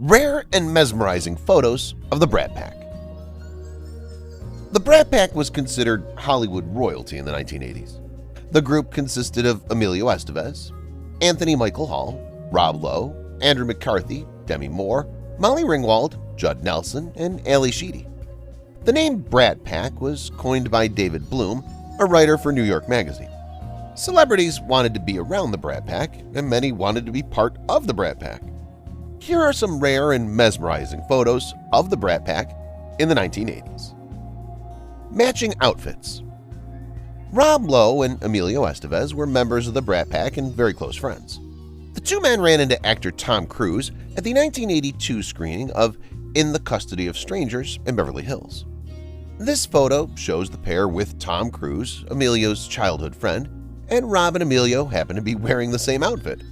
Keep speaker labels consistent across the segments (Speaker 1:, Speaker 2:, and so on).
Speaker 1: Rare and mesmerizing photos of the Brat Pack. The Brat Pack was considered Hollywood royalty in the 1980s. The group consisted of Emilio Estevez, Anthony Michael Hall, Rob Lowe, Andrew McCarthy, Demi Moore, Molly Ringwald, Judd Nelson, and Ellie. The name Brat Pack was coined by David Bloom, a writer for New York Magazine. Celebrities wanted to be around the Brat Pack, and many wanted to be part of the Brat Pack. Here are some rare and mesmerizing photos of the Brat Pack in the 1980s. Matching outfits. Rob Lowe and Emilio Estevez were members of the Brat Pack and very close friends. The two men ran into actor Tom Cruise at the 1982 screening of In the Custody of Strangers in Beverly Hills. This photo shows the pair with Tom Cruise, Emilio's childhood friend, and Rob and Emilio happen to be wearing the same outfit.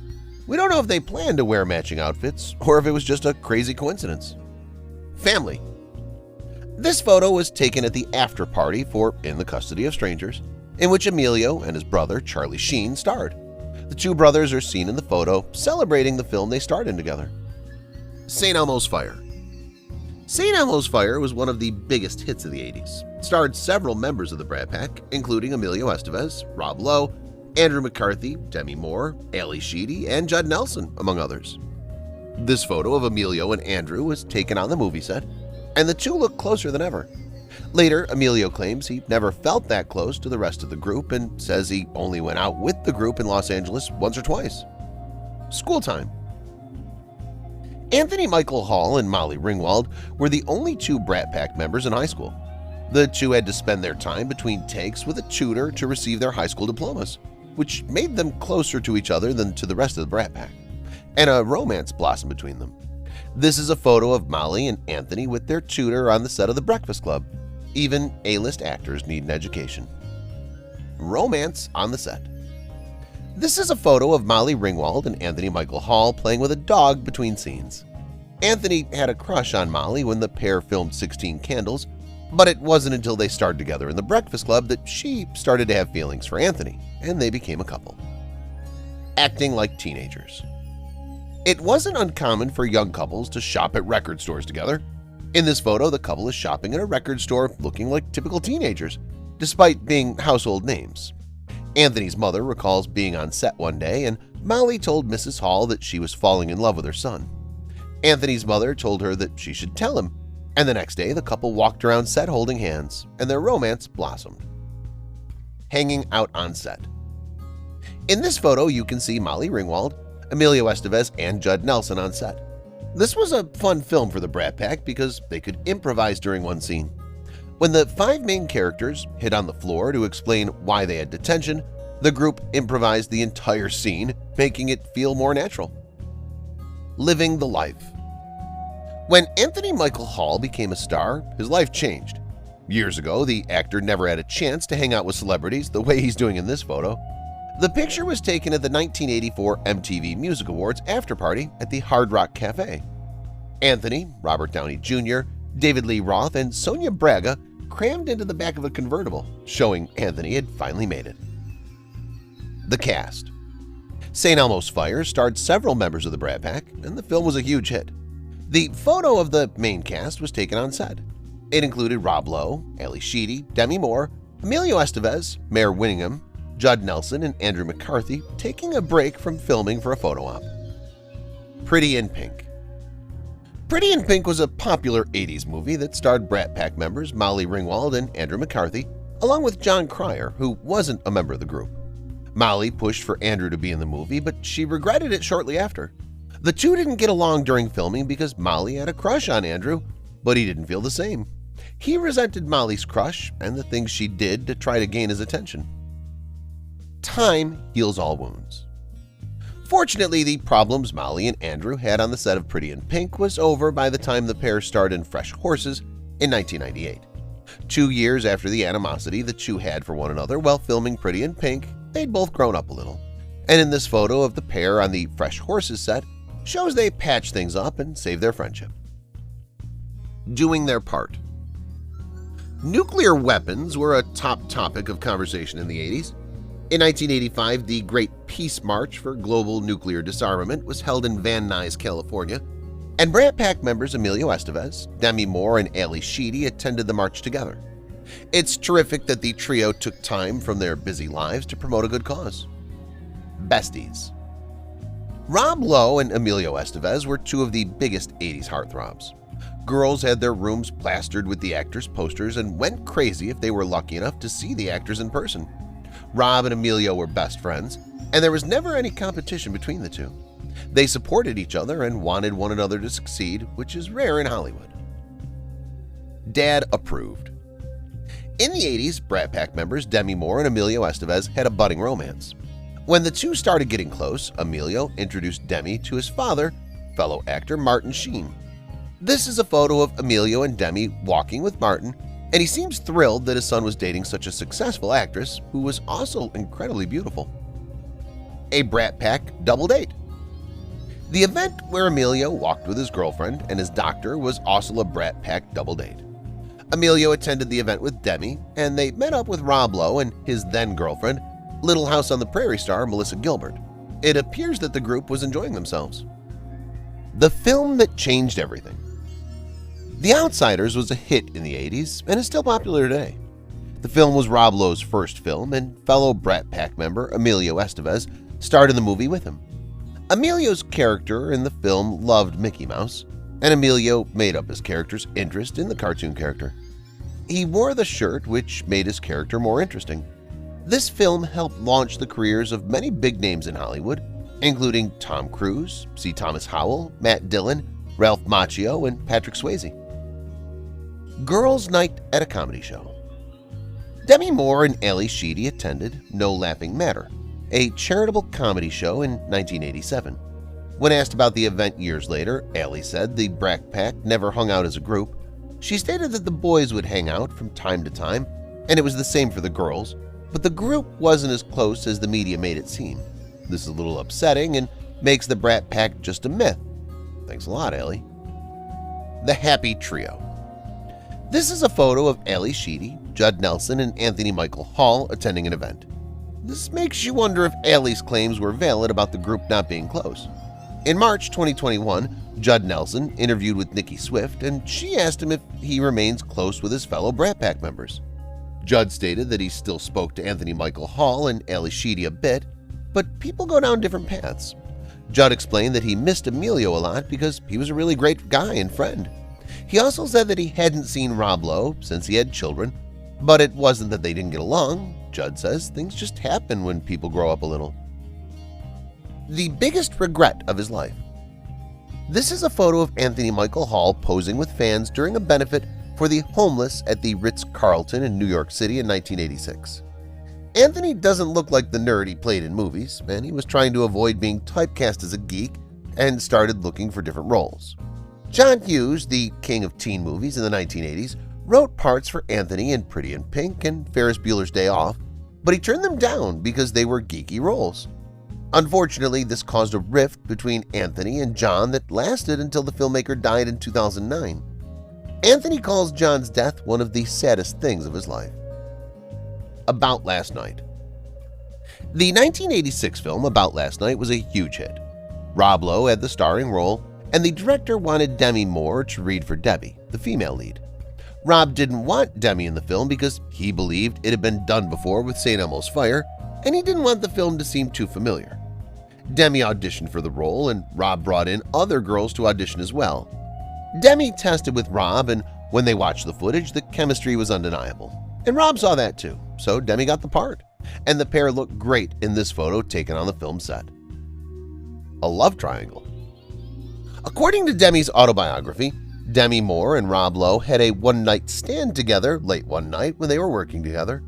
Speaker 1: We don't know if they planned to wear matching outfits or if it was just a crazy coincidence. Family. This photo was taken at the after party for In the Custody of Strangers, in which Emilio and his brother Charlie Sheen starred. The two brothers are seen in the photo celebrating the film they starred in together. St. Elmo's Fire. St. Elmo's Fire was one of the biggest hits of the 80s. It starred several members of the Brat Pack, including Emilio Estevez, Rob Lowe, Andrew McCarthy, Demi Moore, Ellie, and Judd Nelson, among others. This photo of Emilio and Andrew was taken on the movie set, and the two look closer than ever. Later, Emilio claims he never felt that close to the rest of the group and says he only went out with the group in Los Angeles once or twice. School time. Anthony Michael Hall and Molly Ringwald were the only two Brat Pack members in high school. The two had to spend their time between takes with a tutor to receive their high school diplomas, which made them closer to each other than to the rest of the Brat Pack, and a romance blossomed between them. This is a photo of Molly and Anthony with their tutor on the set of The Breakfast Club. Even A-list actors need an education. Romance on the set. This is a photo of Molly Ringwald and Anthony Michael Hall playing with a dog between scenes. Anthony had a crush on Molly when the pair filmed 16 Candles, but it wasn't until they starred together in The Breakfast Club that she started to have feelings for Anthony, and they became a couple. Acting like teenagers. It wasn't uncommon for young couples to shop at record stores together. In this photo, the couple is shopping at a record store looking like typical teenagers, despite being household names. Anthony's mother recalls being on set one day, and Molly told Mrs. Hall that she was falling in love with her son. Anthony's mother told her that she should tell him, and the next day the couple walked around set holding hands, and their romance blossomed. Hanging out on set. In this photo, you can see Molly Ringwald, Emilio Estevez, and Judd Nelson on set. This was a fun film for the Brat Pack because they could improvise during one scene. When the five main characters hid on the floor to explain why they had detention, the group improvised the entire scene, making it feel more natural. Living the life. When Anthony Michael Hall became a star, his life changed. Years ago, the actor never had a chance to hang out with celebrities the way he's doing in this photo. The picture was taken at the 1984 MTV Music Awards after-party at the Hard Rock Cafe. Anthony, Robert Downey Jr., David Lee Roth, and Sonia Braga crammed into the back of a convertible, showing Anthony had finally made it. The cast. St. Elmo's Fire starred several members of the Brat Pack, and the film was a huge hit. The photo of the main cast was taken on set. It included Rob Lowe, Ellie, Demi Moore, Emilio Estevez, Mayor Winningham, Judd Nelson, and Andrew McCarthy taking a break from filming for a photo op. Pretty in Pink. Pretty in Pink was a popular 80s movie that starred Brat Pack members Molly Ringwald and Andrew McCarthy, along with John Cryer, who wasn't a member of the group. Molly pushed for Andrew to be in the movie, but she regretted it shortly after. The two didn't get along during filming because Molly had a crush on Andrew, but he didn't feel the same. He resented Molly's crush and the things she did to try to gain his attention. Time heals all wounds. Fortunately, the problems Molly and Andrew had on the set of Pretty in Pink was over by the time the pair starred in Fresh Horses in 1998. 2 years after the animosity the two had for one another while filming Pretty in Pink, they'd both grown up a little. And in this photo of the pair on the Fresh Horses set shows they patched things up and saved their friendship. Doing their part. Nuclear weapons were a top topic of conversation in the 80s. In 1985, the Great Peace March for Global Nuclear Disarmament was held in Van Nuys, California. And Brat Pack members Emilio Estevez, Demi Moore, and Ellie attended the march together. It's terrific that the trio took time from their busy lives to promote a good cause. Besties. Rob Lowe and Emilio Estevez were two of the biggest 80s heartthrobs. Girls had their rooms plastered with the actors' posters and went crazy if they were lucky enough to see the actors in person. Rob and Emilio were best friends, and there was never any competition between the two. They supported each other and wanted one another to succeed, which is rare in Hollywood. Dad approved. In the 80s, Brat Pack members Demi Moore and Emilio Estevez had a budding romance. When the two started getting close, Emilio introduced Demi to his father, fellow actor Martin Sheen. This is a photo of Emilio and Demi walking with Martin, and he seems thrilled that his son was dating such a successful actress who was also incredibly beautiful. A Brat Pack double date. The event where Emilio walked with his girlfriend and his doctor was also a Brat Pack double date. Emilio attended the event with Demi, and they met up with Rob Lowe and his then-girlfriend, Little House on the Prairie star Melissa Gilbert. It appears that the group was enjoying themselves. The film that changed everything. The Outsiders was a hit in the 80s and is still popular today. The film was Rob Lowe's first film, and fellow Brat Pack member Emilio Estevez starred in the movie with him. Emilio's character in the film loved Mickey Mouse, and Emilio made up his character's interest in the cartoon character. He wore the shirt, which made his character more interesting. This film helped launch the careers of many big names in Hollywood, including Tom Cruise, C. Thomas Howell, Matt Dillon, Ralph Macchio, and Patrick Swayze. Girls' Night at a Comedy Show. Demi Moore and Ellie attended No Laughing Matter, a charitable comedy show in 1987. When asked about the event years later, Ellie said the Brat Pack never hung out as a group. She stated that the boys would hang out from time to time, and it was the same for the girls, but the group wasn't as close as the media made it seem. This is a little upsetting and makes the Brat Pack just a myth. Thanks a lot, Ellie. The Happy Trio. This is a photo of Ellie Sheedy, Judd Nelson, and Anthony Michael Hall attending an event. This makes you wonder if Ellie's claims were valid about the group not being close. In March 2021, Judd Nelson interviewed with Nicki Swift, and she asked him if he remains close with his fellow Brat Pack members. Judd stated that he still spoke to Anthony Michael Hall and Ellie Sheedy a bit, but people go down different paths. Judd explained that he missed Emilio a lot because he was a really great guy and friend. He also said that he hadn't seen Rob Lowe since he had children, but it wasn't that they didn't get along. Judd says things just happen when people grow up a little. The biggest regret of his life. This is a photo of Anthony Michael Hall posing with fans during a benefit for the homeless at the Ritz-Carlton in New York City in 1986. Anthony doesn't look like the nerd he played in movies, and he was trying to avoid being typecast as a geek and started looking for different roles. John Hughes, the king of teen movies in the 1980s, wrote parts for Anthony in Pretty in Pink and Ferris Bueller's Day Off, but he turned them down because they were geeky roles. Unfortunately, this caused a rift between Anthony and John that lasted until the filmmaker died in 2009. Anthony calls John's death one of the saddest things of his life. About Last Night. The 1986 film About Last Night was a huge hit. Rob Lowe had the starring role, and the director wanted Demi Moore to read for Debbie, the female lead. Rob didn't want Demi in the film because he believed it had been done before with St. Elmo's Fire, and he didn't want the film to seem too familiar. Demi auditioned for the role, and Rob brought in other girls to audition as well. Demi tested with Rob, and when they watched the footage, the chemistry was undeniable. And Rob saw that too, so Demi got the part, and the pair looked great in this photo taken on the film set. A love triangle. According to Demi's autobiography, Demi Moore and Rob Lowe had a one-night stand together late one night when they were working together.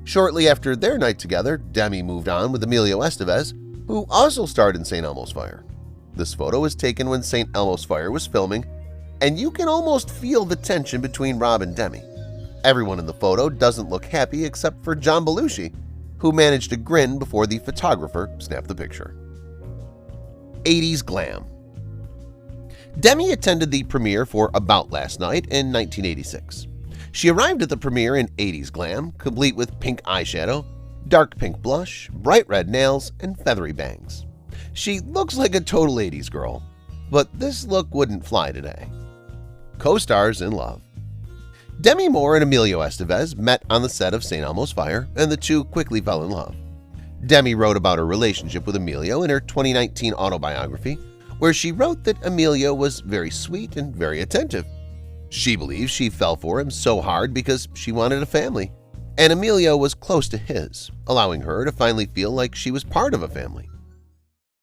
Speaker 1: Shortly after their night together, Demi moved on with Emilio Estevez, who also starred in St. Elmo's Fire. This photo was taken when St. Elmo's Fire was filming, and you can almost feel the tension between Rob and Demi. Everyone in the photo doesn't look happy except for John Belushi, who managed to grin before the photographer snapped the picture. 80s Glam. Demi attended the premiere for About Last Night in 1986. She arrived at the premiere in 80s glam, complete with pink eyeshadow, dark pink blush, bright red nails, and feathery bangs. She looks like a total 80s girl. But this look wouldn't fly today. Co-stars in love. Demi Moore and Emilio Estevez met on the set of St. Elmo's Fire, and the two quickly fell in love. Demi wrote about her relationship with Emilio in her 2019 autobiography, where she wrote that Emilio was very sweet and very attentive. She believes she fell for him so hard because she wanted a family, and Emilio was close to his, allowing her to finally feel like she was part of a family.